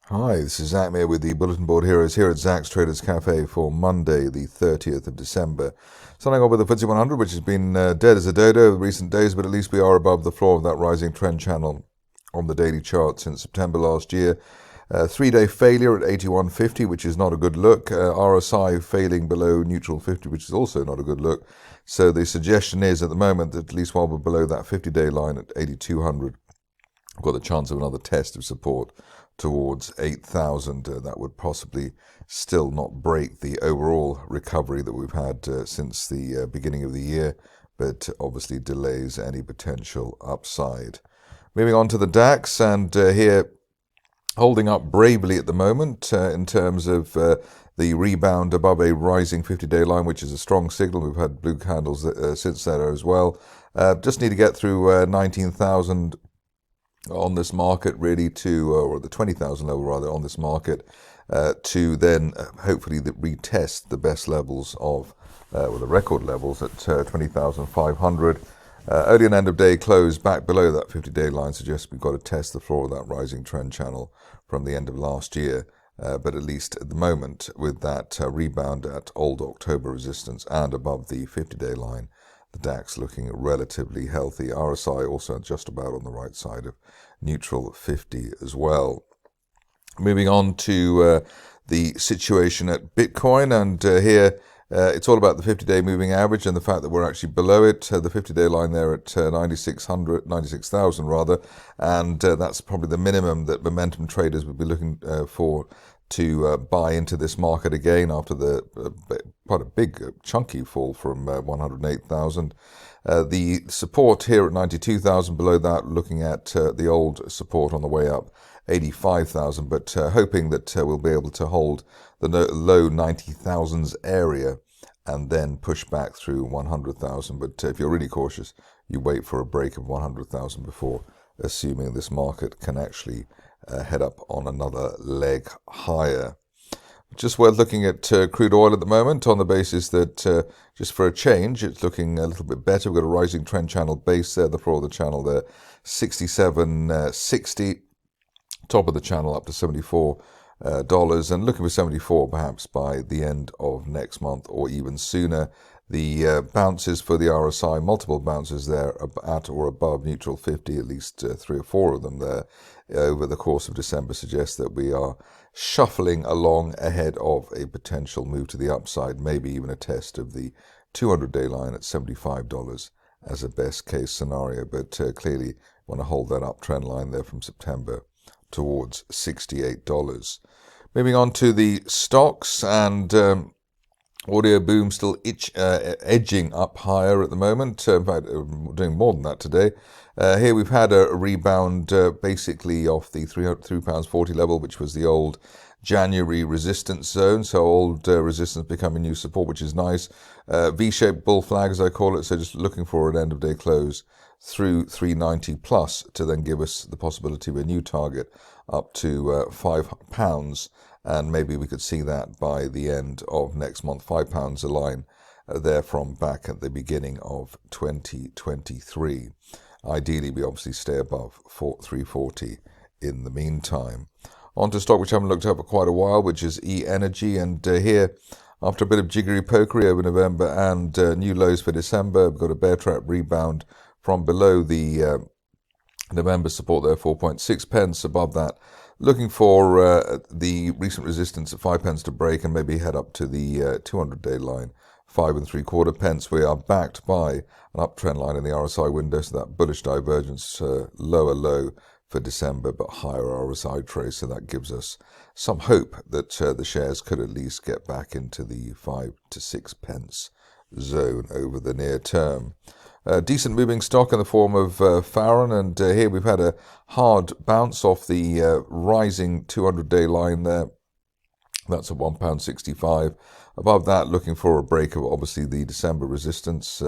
Hi, this is Zach Mayer with the Bulletin Board Heroes here at Zach's Traders Cafe for Monday, the 30th of December. Starting off with the FTSE 100, which has been dead as a dodo in recent days, but at least we are above the floor of that rising trend channel on the daily chart since September last year. Three-day failure at 81.50, which is not a good look. RSI failing below neutral 50, which is also not a good look. So the suggestion is at the moment that at least while we're below that 50-day line at 8,200, we've got the chance of another test of support towards 8,000. That would possibly still not break the overall recovery that we've had since the beginning of the year, but obviously delays any potential upside. Moving on to the DAX, and here holding up bravely at the moment in terms of the rebound above a rising 50-day line, which is a strong signal. We've had blue candles since then as well. Just need to get through 19,000 on this market really to, or the 20,000 level rather, on this market to then hopefully retest the best levels of, or the record levels at 20,500. Early and end of day close back below that 50-day line suggests we've got to test the floor of that rising trend channel from the end of last year. But at least at the moment, with that rebound at old October resistance and above the 50-day line, the DAX looking relatively healthy. RSI also just about on the right side of neutral 50 as well. Moving on to the situation at Bitcoin, and here it's all about the 50-day moving average and the fact that we're actually below it, the 50-day line there at 96,000 rather, and that's probably the minimum that momentum traders would be looking for to buy into this market again after the quite a big chunky fall from 108,000. The support here at 92,000, below that looking at the old support on the way up, 85,000, but hoping that we'll be able to hold the low 90,000s area and then push back through 100,000. But if you're really cautious, you wait for a break of 100,000 before assuming this market can actually head up on another leg higher. Just worth looking at crude oil at the moment on the basis that just for a change, it's looking a little bit better. We've got a rising trend channel base there, the floor of the channel there, 67.60, top of the channel up to $74, and looking for 74 perhaps by the end of next month or even sooner. The bounces for the RSI, multiple bounces there at or above neutral 50, at least 3 or 4 of them there over the course of December, suggest that we are shuffling along ahead of a potential move to the upside, maybe even a test of the 200-day line at $75 as a best case scenario, but clearly want to hold that uptrend line there from September towards $68. Moving on to the stocks, and Audioboom still edging up higher at the moment. In fact, doing more than that today. Here we've had a rebound basically off the £3.40 level, which was the old January resistance zone. So old resistance becoming new support, which is nice. V-shaped bull flag, as I call it. So just looking for an end of day close through 390 plus to then give us the possibility of a new target up to £5. And maybe we could see that by the end of next month, £5 a line there from back at the beginning of 2023. Ideally, we obviously stay above 340 in the meantime. On to stock which I haven't looked at for quite a while, which is eEnergy. And here, after a bit of jiggery pokery over November and new lows for December, we've got a bear trap rebound from below the November support there, 4.6 pence. Above that, looking for the recent resistance at 5 pence to break and maybe head up to the 200-day line, 5 3/4 pence. We are backed by an uptrend line in the RSI window, so that bullish divergence, lower low for December, but higher RSI trace. So that gives us some hope that the shares could at least get back into the 5 to 6 pence zone over the near term. Decent moving stock in the form of Faren, and here we've had a hard bounce off the rising 200-day line there. That's at £1.65. Above that, looking for a break of obviously the December resistance,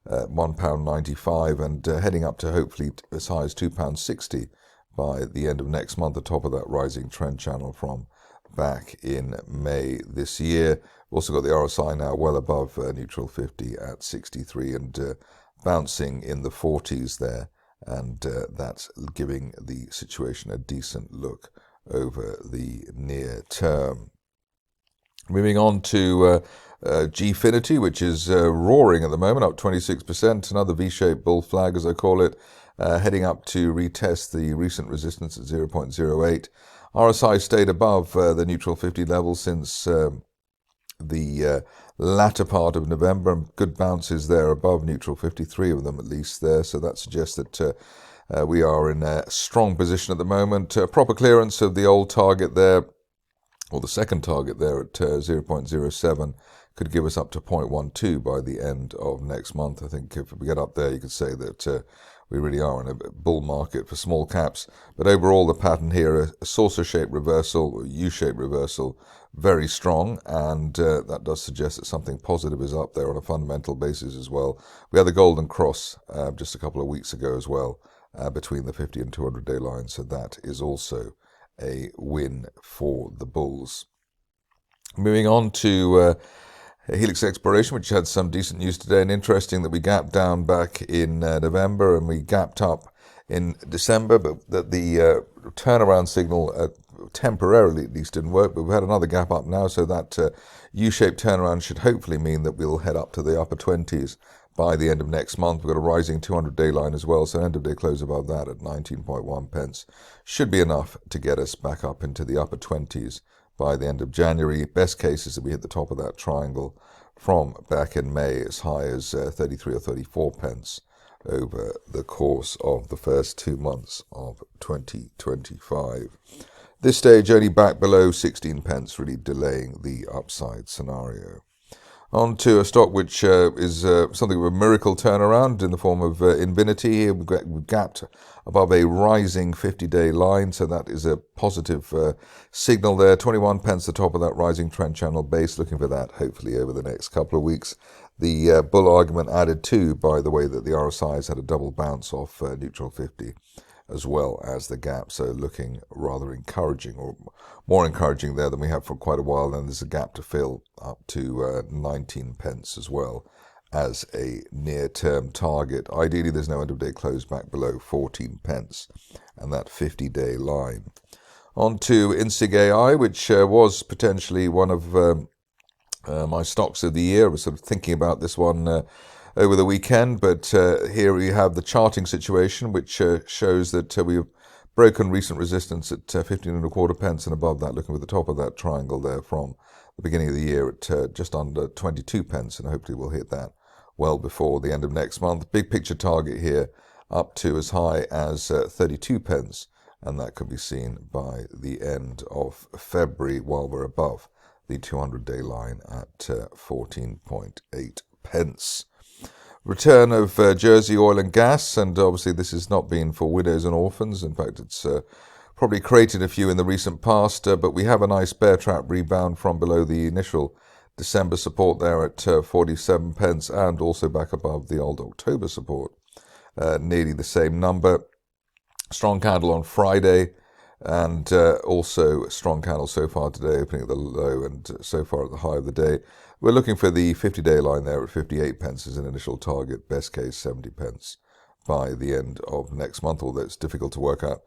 £1.95, and heading up to hopefully as high as £2.60 by the end of next month, the top of that rising trend channel from back in May this year. We've also got the RSI now well above neutral 50 at 63, and bouncing in the 40s there, and that's giving the situation a decent look over the near term. Moving on to Gfinity, which is roaring at the moment, up 26%, another V-shaped bull flag, as I call it, heading up to retest the recent resistance at 0.08. RSI stayed above the neutral 50 level since the latter part of November, and good bounces there above neutral 53 of them at least there, so that suggests that we are in a strong position at the moment. Proper clearance of the old target there, or the second target there at 0.07, could give us up to 0.12 by the end of next month. I think if we get up there, you could say that we really are in a bull market for small caps. But overall, the pattern here, a saucer-shaped reversal, or U-shaped reversal, very strong, and that does suggest that something positive is up there on a fundamental basis as well. We had the golden cross just a couple of weeks ago as well, between the 50 and 200-day lines, so that is also a win for the bulls. Moving on to Helix Exploration, which had some decent news today, and interesting that we gapped down back in November and we gapped up in December, but that the turnaround signal temporarily at least didn't work, but we've had another gap up now, so that U-shaped turnaround should hopefully mean that we'll head up to the upper 20s by the end of next month. We've got a rising 200-day line as well, so end of day close above that at 19.1 pence should be enough to get us back up into the upper 20s by the end of January. Best case is that we hit the top of that triangle from back in May as high as 33 or 34 pence over the course of the first 2 months of 2025. This stage only back below 16 pence, really delaying the upside scenario. On to a stock which is something of a miracle turnaround in the form of Invinity. Here we've gapped above a rising 50-day line, so that is a positive signal there. 21 pence, the top of that rising trend channel base. Looking for that hopefully over the next couple of weeks. The bull argument added to by the way that the RSI has had a double bounce off neutral 50 as well as the gap, so looking rather encouraging, or more encouraging there than we have for quite a while. Then there's a gap to fill up to 19 pence as well as a near-term target. Ideally, there's no end-of-day close back below 14 pence and that 50-day line. On to SteaksAI, which was potentially one of my stocks of the year. I was sort of thinking about this one over the weekend, but here we have the charting situation, which shows that we've broken recent resistance at 15.25 pence and above that, looking at the top of that triangle there from the beginning of the year at just under 22 pence, and hopefully we'll hit that well before the end of next month. Big picture target here up to as high as 32 pence, and that could be seen by the end of February while we're above the 200-day line at 14.8 pence. Return of Jersey oil and gas, and obviously this has not been for widows and orphans. In fact, it's probably created a few in the recent past, but we have a nice bear trap rebound from below the initial December support there at 47 pence, and also back above the old October support, nearly the same number. Strong candle on Friday, and also a strong candle so far today, opening at the low and so far at the high of the day. We're looking for the 50-day line there at 58 pence as an initial target, best case 70 pence by the end of next month, although it's difficult to work out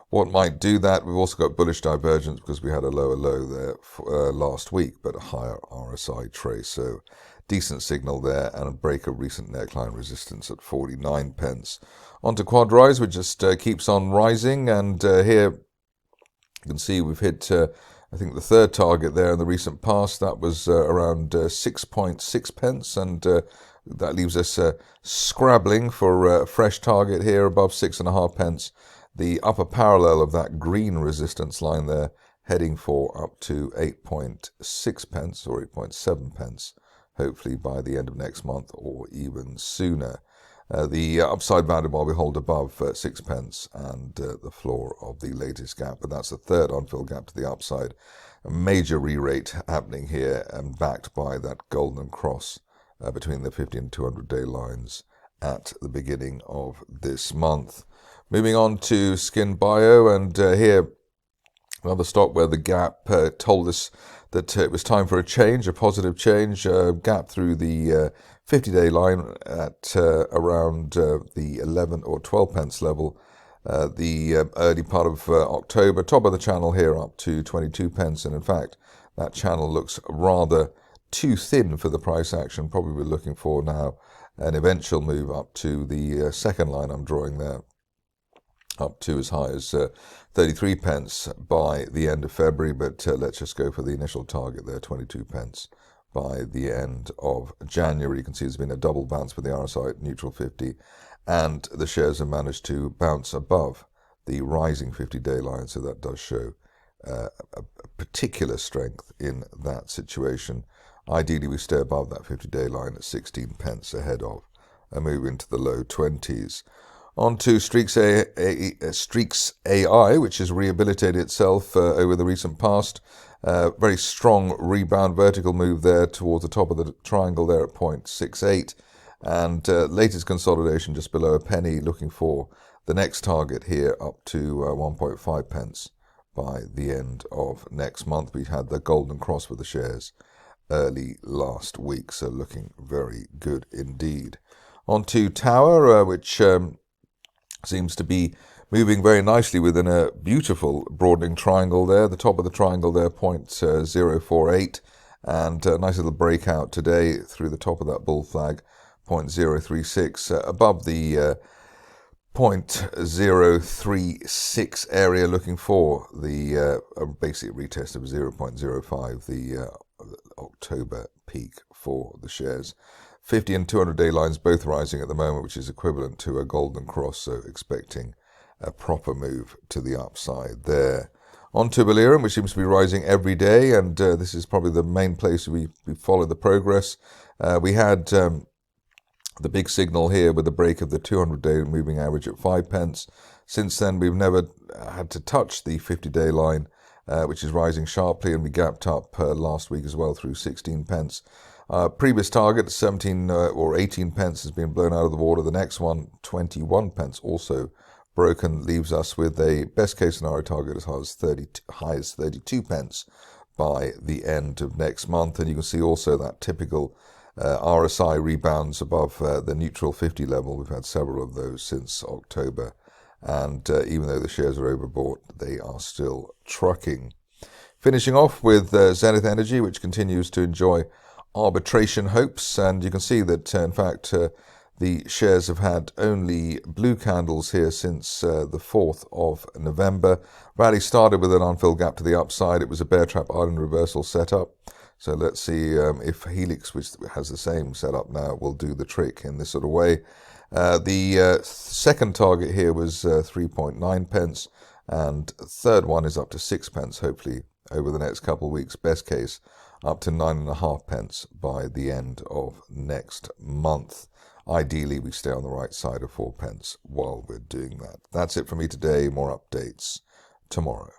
what might do that. We've also got bullish divergence because we had a lower low there last week, but a higher RSI trace, so decent signal there, and a break of recent neckline resistance at 49 pence. On to Quadrise, which just keeps on rising, and here you can see we've hit I think the third target there in the recent past. That was around 6.6 pence, and that leaves us scrabbling for a fresh target here above 6.5 pence. The upper parallel of that green resistance line there, heading for up to 8.6 pence or 8.7 pence, hopefully by the end of next month or even sooner. The upside bounded while we hold above 6 pence and the floor of the latest gap, but that's the third unfilled gap to the upside. A major re-rate happening here and backed by that golden cross between the 50 and 200-day lines at the beginning of this month. Moving on to Skinbio, and here another stock where the gap told us that it was time for a change, a positive change. Gap through the 50-day line at around the 11 or 12 pence level, the early part of October. Top of the channel here up to 22 pence, and in fact that channel looks rather too thin for the price action. Probably we're looking for now an eventual move up to the second line I'm drawing there, up to as high as 33 pence by the end of February, but let's just go for the initial target there, 22 pence by the end of January. You can see there's been a double bounce with the RSI at neutral 50, and the shares have managed to bounce above the rising 50-day line, so that does show a particular strength in that situation. Ideally, we stay above that 50-day line at 16 pence ahead of a move into the low 20s. On to SteaksAI, which has rehabilitated itself over the recent past. Very strong rebound, vertical move there towards the top of the triangle there at 0.68. And latest consolidation just below a penny, looking for the next target here up to 1.5 pence by the end of next month. We had the golden cross with the shares early last week, so looking very good indeed. On to Tower, which seems to be moving very nicely within a beautiful broadening triangle there. The top of the triangle there, 0.048, and a nice little breakout today through the top of that bull flag, 0.036, above the 0.036 area, looking for the basic retest of 0.05, the October peak for the shares. 50 and 200-day lines both rising at the moment, which is equivalent to a golden cross, so expecting a proper move to the upside there. On to Valereum, which seems to be rising every day, and this is probably the main place we follow the progress. We had the big signal here with the break of the 200-day moving average at 5 pence. Since then, we've never had to touch the 50-day line, which is rising sharply, and we gapped up last week as well through 16 pence. Previous target, 17 or 18 pence, has been blown out of the water. The next one, 21 pence, also broken, leaves us with a best case scenario target as high as 32 pence by the end of next month. And you can see also that typical RSI rebounds above the neutral 50 level. We've had several of those since October. And even though the shares are overbought, they are still trucking. Finishing off with Zenith Energy, which continues to enjoy arbitration hopes, and you can see that in fact the shares have had only blue candles here since the 4th of November. Rally started with an unfilled gap to the upside. It was a bear trap island reversal setup, so let's see if Helix, which has the same setup now, will do the trick in this sort of way. The second target here was 3.9 pence, and third one is up to 6 pence, hopefully over the next couple of weeks. Best case up to 9.5 pence by the end of next month. Ideally, we stay on the right side of 4 pence while we're doing that. That's it for me today. More updates tomorrow.